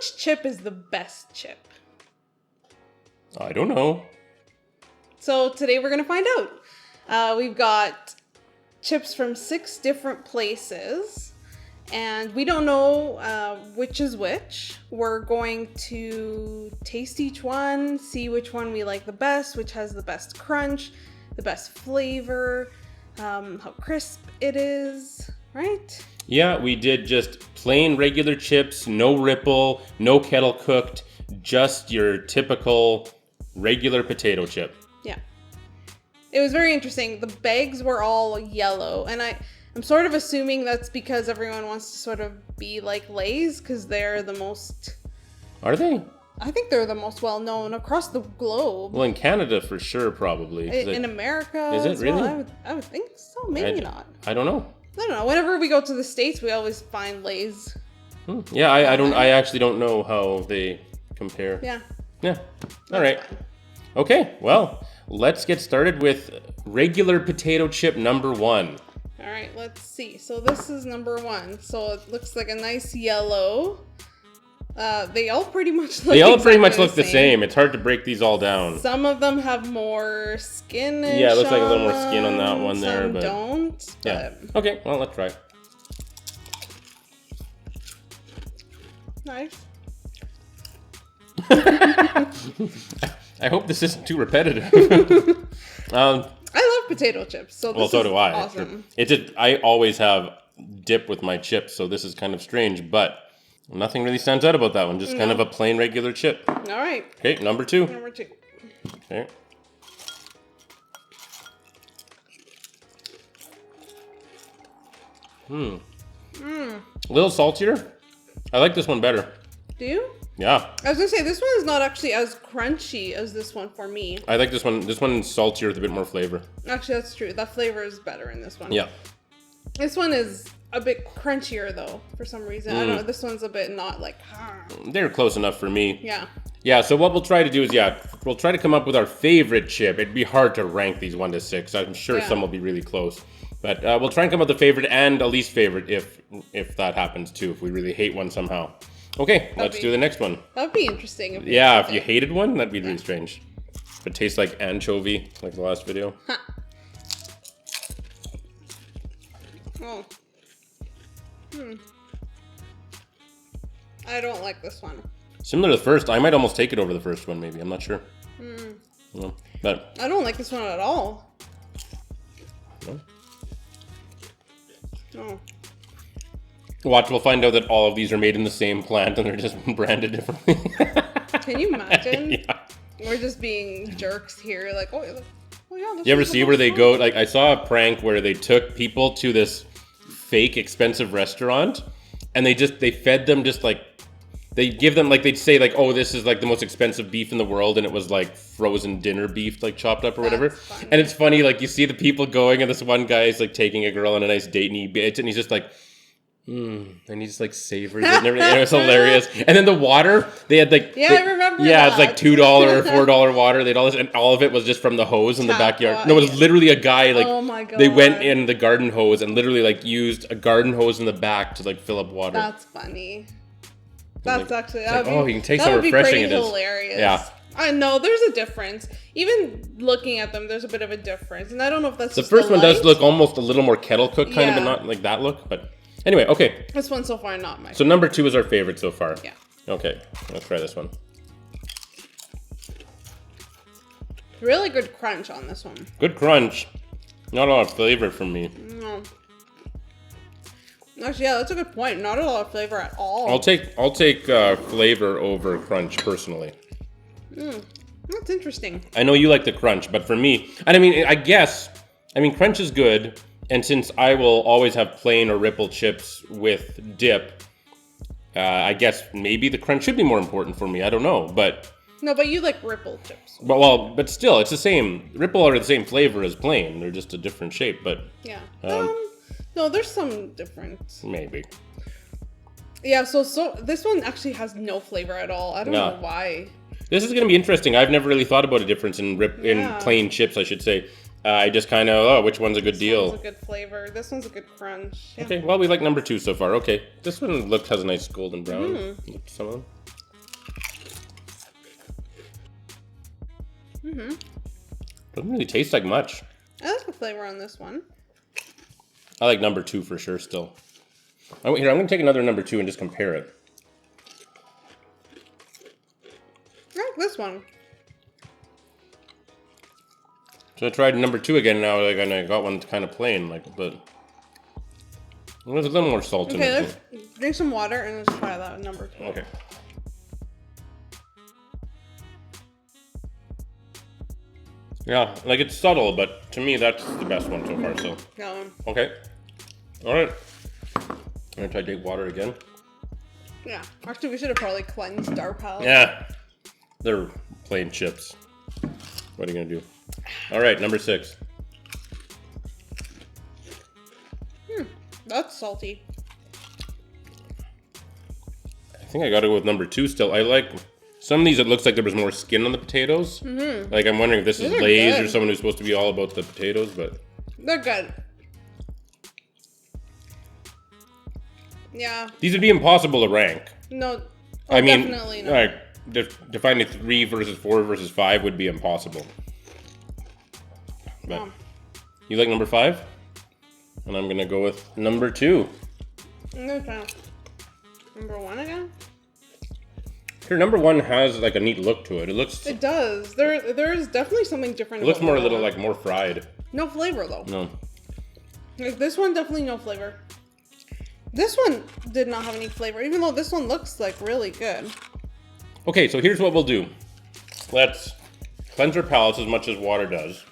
which chip is the best chip? I don't know. So today we're going to find out. We've got chips from 6 different places, and we don't know which is which. We're going to taste each one, see which one we like the best, which has the best crunch, the best flavor, how crisp it is, right? Yeah, we did just plain regular chips, no ripple, no kettle cooked, just your typical regular potato chip. Yeah. It was very interesting. The bags were all yellow, and I'm sort of assuming that's because everyone wants to sort of be like Lay's, because they're the most... Are they? I think they're the most well-known across the globe. Well, in Canada for sure, probably. In America is it as really? well, I would think so. Maybe not. I don't know. I don't know. Whenever we go to the States, we always find Lay's. Yeah, I actually don't know how they compare. Yeah. Yeah. All right. Fine. Okay, well, let's get started with regular potato chip number 1. All right, let's see. So this is number 1. So it looks like a nice yellow. They all pretty much look the same. It's hard to break these all down. Some of them have more skin. Yeah, it looks like a little more skin on that one there. Some but don't. Yeah. Okay, well, let's try. Nice. I hope this isn't too repetitive. I love potato chips, so this so is do I. awesome. I always have dip with my chips, so this is kind of strange, but nothing really stands out about that one. Just kind of a plain regular chip. All right. Okay, number 2. Number 2. Okay. A little saltier. I like this one better. Do you? Yeah. I was gonna say this one is not actually as crunchy as this one for me. I like this one. This one's saltier with a bit more flavor. Actually, that's true. That flavor is better in this one. Yeah. This one is a bit crunchier though, for some reason. I don't know. This one's a bit not like. They're close enough for me. Yeah. Yeah. So what we'll try to do is, we'll try to come up with our favorite chip. It'd be hard to rank these 1 to 6. I'm sure some will be really close. But we'll try and come up with a favorite and a least favorite if that happens too. If we really hate one somehow. Okay, let's do the next one. That'd be interesting. If you hated one, that'd be really strange. If it tastes like anchovy, like the last video. Oh. I don't like this one. Similar to the first, I might almost take it over the first one, maybe. I'm not sure. No, but I don't like this one at all. No? Oh. Watch, we'll find out that all of these are made in the same plant and they're just branded differently. Can you imagine? Yeah. We're just being jerks here. Like, oh yeah. You ever see where they go? Like, I saw a prank where they took people to this fake expensive restaurant and they fed them just like, they give them like, they'd say like, oh, this is like the most expensive beef in the world, and it was like frozen dinner beef, like chopped up or whatever. Funny. And it's funny, like you see the people going and this one guy's like taking a girl on a nice date and he bits and he's just like, and he just like savors it and everything. And it was hilarious. And then the water, they had like... I remember Yeah, that. it's like $2 or $4 water. They had all this, and all of it was just from the hose in the backyard. water. No, it was literally a guy, like... Oh my God. They went in the garden hose and literally like used a garden hose in the back to like fill up water. That's funny. That's like, actually... Like, you can taste how refreshing it is. Hilarious. Yeah. I know, there's a difference. Even looking at them, there's a bit of a difference. And I don't know if that's The just first the one does light. look almost a little more kettle cooked kind of, but Yeah. not like that look. But anyway, okay. This one so far, not my So number 2 is our favorite so far. Yeah. Okay, let's try this one. Really good crunch on this one. Good crunch. Not a lot of flavor from me. No. Actually, yeah, that's a good point. Not a lot of flavor at all. I'll take flavor over crunch personally. That's interesting. I know you like the crunch, but for me, and I mean, crunch is good. And since I will always have plain or ripple chips with dip, I guess maybe the crunch should be more important for me. I don't know, but No, but you like ripple chips. but still, it's the same. Ripple are the same flavor as plain. They're just a different shape, but Yeah. No, there's some difference. maybe. Yeah, so this one actually has no flavor at all. I don't No. know why. This is going to be interesting. I've never really thought about a difference in Yeah. plain chips, I should say. I just kind of, which one's a good This deal? one's a good flavor. This one's a good crunch. Yeah. Okay, well, we like number 2 so far. Okay, this one has a nice golden brown. Some of them. Doesn't really taste like much. I like the flavor on this one. I like number 2 for sure still. Here, I'm going to take another number 2 and just compare it. I like this one. So I tried number 2 again now, like, and I got one kind of plain, like, but there's a little more salt in Okay, it. let's drink some water and let's try that number 2. Okay. Yeah, like it's subtle, but to me that's the best one so far. So Yeah. okay, all right. I'm gonna try to take water again. Yeah. Actually, we should have probably cleansed our palate. Yeah, they're plain chips. What are you gonna do? All right, number 6. That's salty. I think I gotta go with number 2 still. I like some of these. It looks like there was more skin on the potatoes. Like I'm wondering if this is These are Lay's good. or someone who's supposed to be all about the potatoes, but They're good. Yeah. these would be impossible to rank. No. I mean, definitely not. like defining 3 versus 4 versus 5 would be impossible. But you like number 5, and I'm gonna go with number 2. I'm gonna try number 1 again. Here, number 1 has like a neat look to it. It looks. It does. There is definitely something different. It looks about more a that little one. like more fried. No flavor though. No. Like this one, definitely no flavor. This one did not have any flavor, even though this one looks like really good. Okay, so here's what we'll do. Let's cleanse our palates as much as water does.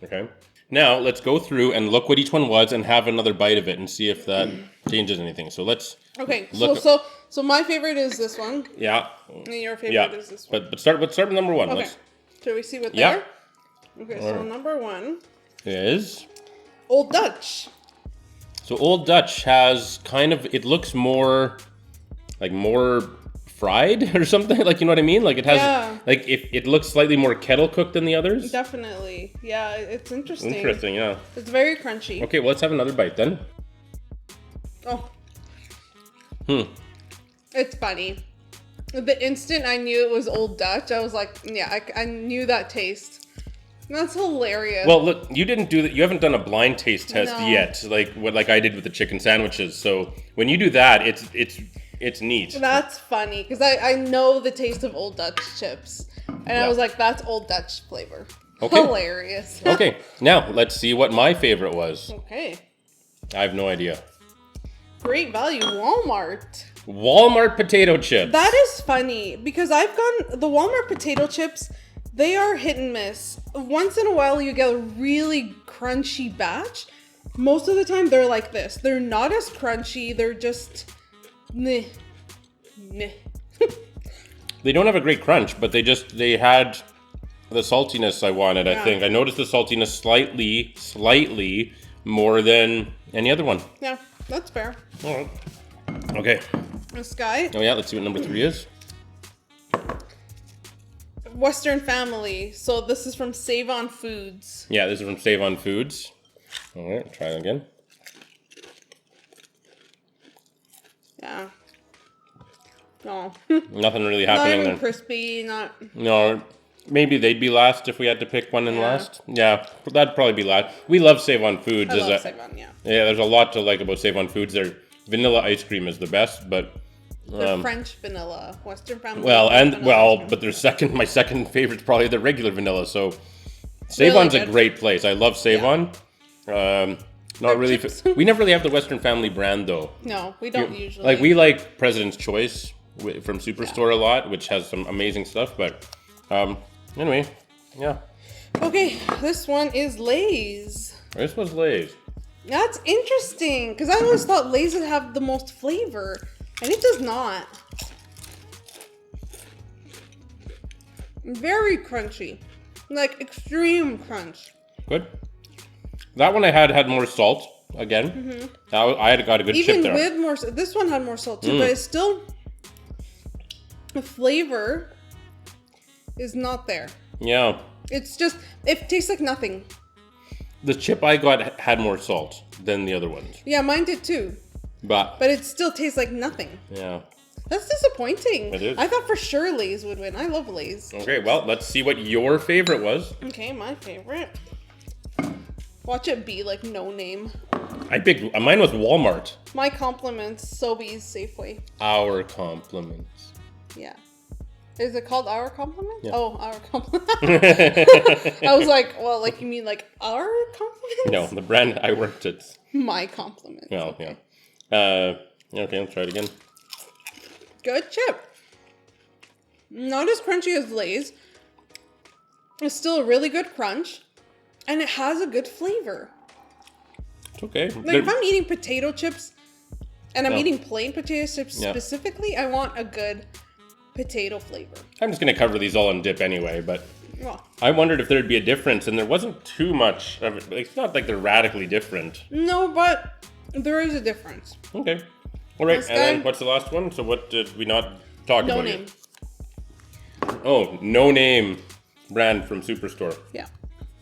Okay. Now let's go through and look what each one was and have another bite of it and see if that changes anything. So let's. Okay, Look- so my favorite is this one, Yeah. and your favorite Yeah. is this one. But let's start with number 1. Okay. Let's, Should we see what Yeah. there? Okay, so Alright. number 1, is. Old Dutch. So Old Dutch has kind of, it looks more fried or something, like, you know what I mean? Like it has, Yeah. like it looks slightly more kettle cooked than the others. Definitely. Yeah, it's interesting. Interesting, yeah. It's very crunchy. Okay, well, let's have another bite then. Oh, Hmm. it's funny. The instant I knew it was Old Dutch, I was like, yeah, I knew that taste. That's hilarious. Well, look, you didn't do that. You haven't done a blind taste test No. yet, like I did with the chicken sandwiches. So when you do that, it's neat. That's funny because I know the taste of Old Dutch chips, and I Yeah. was like, that's Old Dutch flavor. Okay. Hilarious. Okay, now let's see what my favorite was. Okay. I have no idea. Great value, Walmart. Walmart potato chips. That is funny because I've gone the Walmart potato chips. They are hit and miss. Once in a while, you get a really crunchy batch. Most of the time, they're like this. They're not as crunchy. They're just meh, meh. They don't have a great crunch, but they had the saltiness I wanted, I Yeah. think. I noticed the saltiness slightly more than any other one. Yeah, that's fair. All right. Okay. This guy, Oh yeah, let's see what number 3 is. Western Family. So this is from Save On Foods. Yeah, this is from Save On Foods. All right, try it again. Yeah. No. Nothing really Not happening even there. crispy, not... No, maybe they'd be last if we had to pick one in last. Yeah, that'd probably be last. We love Save On Foods. I love Save On, yeah. Yeah, there's a lot to like about Save On Foods. Their vanilla ice cream is the best, but The French vanilla. Western Family. well, French vanilla ice cream. but their my second favorite's probably the regular vanilla. So Save Really On's a good. great place. I love Save On. Not really. chips. We never really have the Western Family brand though. No, we don't usually. Like we like President's Choice from Superstore a lot, which has some amazing stuff. But anyway, yeah, Okay, this one is Lay's. this was Lay's. That's interesting, because I always thought Lay's would have the most flavor, and it does not. Very crunchy. Like, extreme crunch. Good. That one I had more salt again. I had got a good chip Even there. with more, this one had more salt too, but it's still, the flavor is not there. Yeah. It's just, it tastes like nothing. the chip I got had more salt than the other ones. Yeah, mine did too. But it still tastes like nothing. Yeah. That's disappointing. It is. I thought for sure Lay's would win. I love Lay's. Okay, well, let's see what your favorite was. Okay, my favorite. Watch it be like no name. I picked, mine was Walmart. My compliments, Sobeys, Safeway. Our compliments. Yeah. Is it called Our Compliments? Yeah. Oh, Our Compliments. I was like, well, like you mean like our compliments? No, the brand I worked at. My compliments. Well, okay. yeah. Okay, let's try it again. Good chip. Not as crunchy as Lay's. It's still a really good crunch. And it has a good flavor. It's okay. Like if I'm eating potato chips and I'm No. eating plain potato chips Yeah. specifically, I want a good potato flavor. I'm just going to cover these all in dip anyway, but Well, I wondered if there'd be a difference, and there wasn't too much of it. It's not like they're radically different. no, but there is a difference. Okay. All right, This and then guy- what's the last one? So what did we not talk No about? name. Yet? Oh, no name brand from Superstore. Yeah.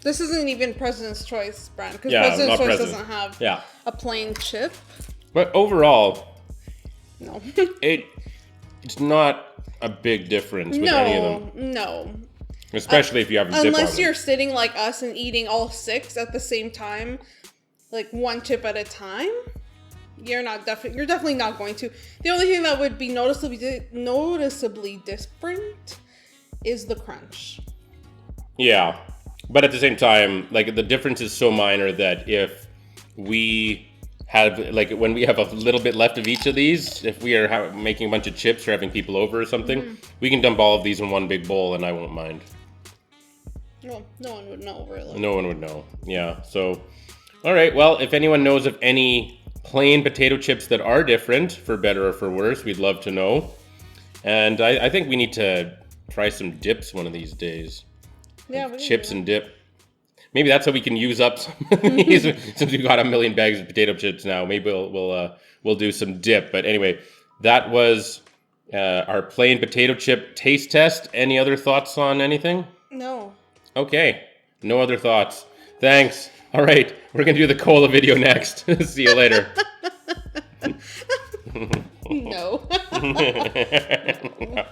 This isn't even President's Choice brand because Yeah, President's not Choice President. doesn't have Yeah. a plain chip. But overall, No. it's not a big difference with any of them. No. Especially if you have a dip on Unless them. you're sitting like us and eating all 6 at the same time, like one chip at a time, you're definitely not going to. The only thing that would be noticeably different is the crunch. Yeah. But at the same time, like the difference is so minor that if we have, like when we have a little bit left of each of these, if we are making a bunch of chips or having people over or something, we can dump all of these in one big bowl and I won't mind. Well, no one would know, really. No one would know. Yeah. So, all right. Well, if anyone knows of any plain potato chips that are different, for better or for worse, we'd love to know. And I think we need to try some dips one of these days. Yeah, Like we can chips do and dip. Maybe that's how we can use up some of these, since we've got a million bags of potato chips now. Maybe we'll do some dip. But anyway, that was our plain potato chip taste test. Any other thoughts on anything? that. No. Okay, no other thoughts. Thanks. All right, we're gonna do the cola video next. See you later. No. No.